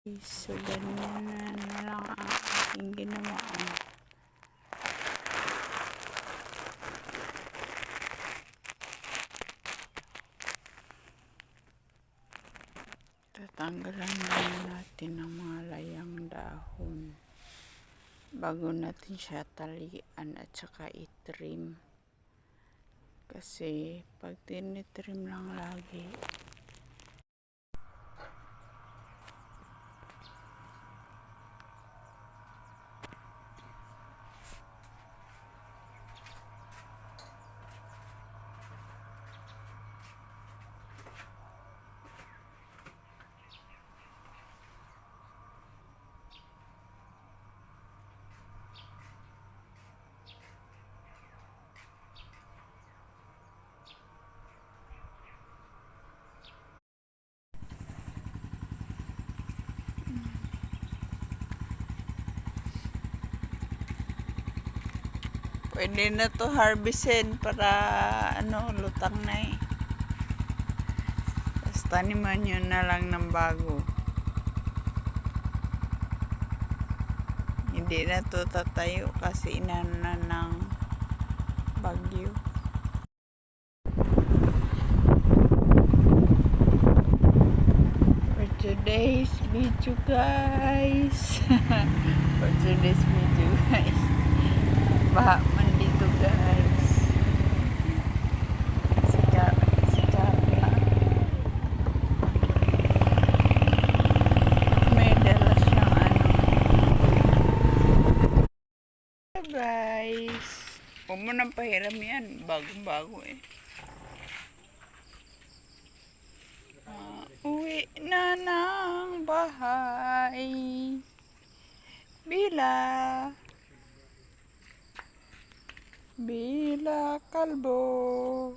So, ganyan na lang ang aking ginawa. Tatanggalan muna natin ang mga layang dahon bago natin siya talian at saka itrim. Kasi pag tinitrim lang lagi, pwede na to harvestin para lutang na eh. Tapos taniman nyo na lang ng bago. Hindi na to tatayo kasi inana ng bagyo. For today's video guys. For today's video guys. Baha man dito guys. Si Carla. May dala siyang guys. Huwag mo nang pahiram yan. Bagong-bago eh. Uwi na ng bahay. Bila kalbo.